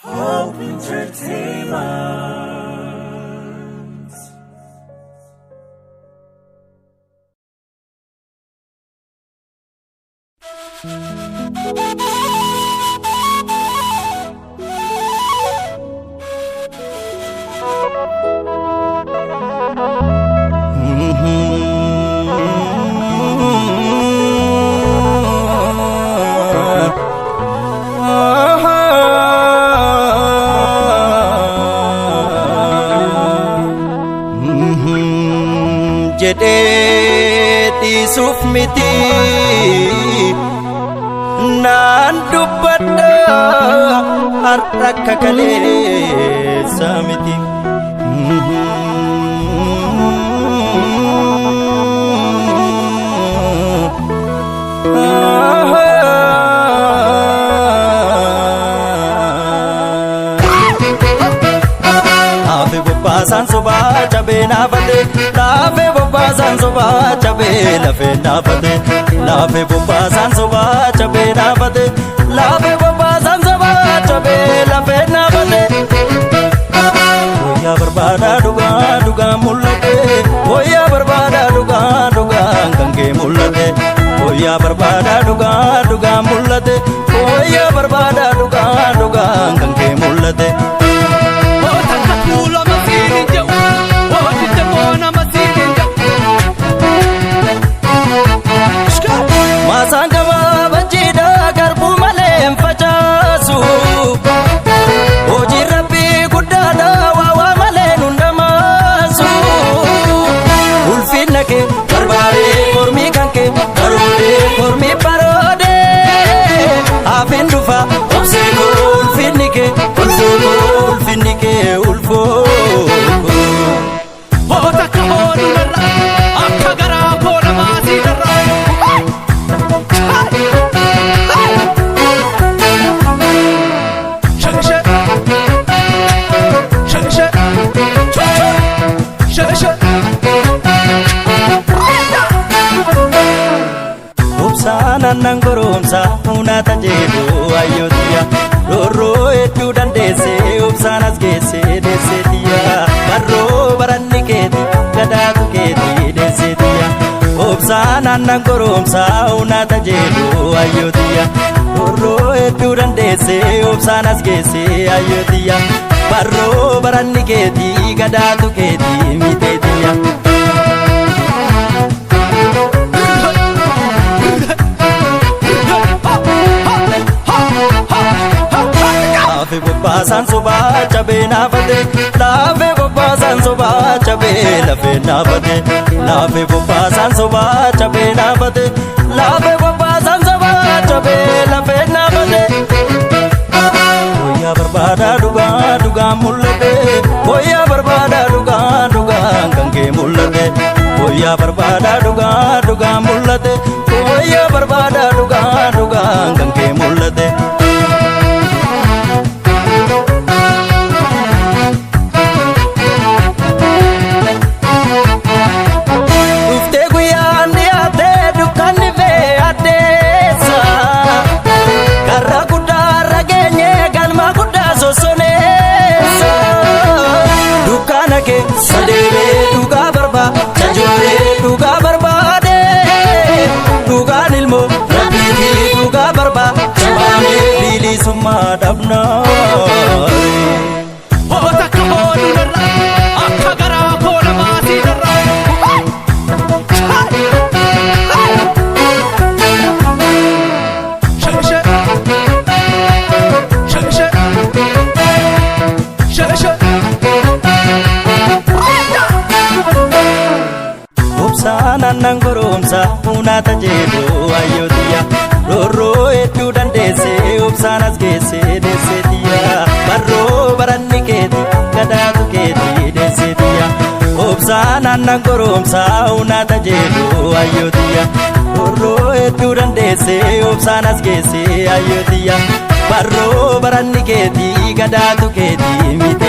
Hope Entertainment. Jedheeti suuf miti naan dubbadha har'a akka kaleessa miti. Laafe bobbaasan sobaa cabee naafate. Laafe bobbaasan sobaa cabee lafee naafate. Laafe bobbaasan sobaa cabee naafate. Laafe bobbaasan sobaa cabee lafee naafate. Wayyaa barbaada dhugaa dhugaan mul'ate. Wayyaa barbaada dhugaa dhugaan kan kee mul'ate. Wayyaa barbaada dhugaa dhugaan mul'ate. Wayyaa barbaada dhugaa dhugaan kan kee mul'ate. Maasaan gabaabaa jiidhaa garbuu malee hin facaasu. Hojii rabbii guddaadhaa waawaa malee nu ndamaasu. Ulfinna kee barbaadee mormii kan kee baroodee mormii baroodee. Hafeen dhufa obsee koo ulfinni kee ulfoo koo ulfinni kee ulfoo. Takka ooluu narraa akka garaa koo namaasii narraa. Obsaan goromsa uunata jedhu ayyootiya. Roorroo hedduu dandeessee obsaan as geessee deesseetiya. Barroo baranni keeti gadaatu keeti deesseetiya. Obsaan goromsa uunata jedhu ayyootiya. Roorroo hedduu dandeessee obsaan as geessee ayyootiya. Barroo baranni keeti gadaatu keeti miteetiya. Laafe bobbaasan sobaa cabee naafate. Laafe bobbaasan sobaa cabee lafee naafate. Laafe bobbaasan sobaa cabee naafate. Laafe bobbaasan sobaa cabee lafee naafate. Wayyaa barbaada dhugaa dhugaan mul'ate. Wayyaa barbaada dhugaa dhugaan kan kee mul'ate. Wayyaa barbaada dhugaa dhugaan mul'ate. Wayyaa barbaada dhugaa dhugaan kan kee mul'ate. Sadeelee dhugaa barbaade jajoolee dhugaa barbaade. Dhugaan ilmoo rabbiitii dhugaa barbaade. Jabaanee bilisummaa dhabnaa. Takka ooluu narraa akka garaa koo namaasii narraa. Obsaan goromsa uunata jedhu ayyootiya. Roorroo hedduu dandeessee obsaan as geessee deesseetiya. Barroo baranni keeti gadaatu keeti deesseetiya. Obsaan goromsa uunata jedhu ayyootiya. Roorroo hedduu dandeessee obsaan as geessee ayyootiya. Barroo baranni keeti gadaatu keeti mite.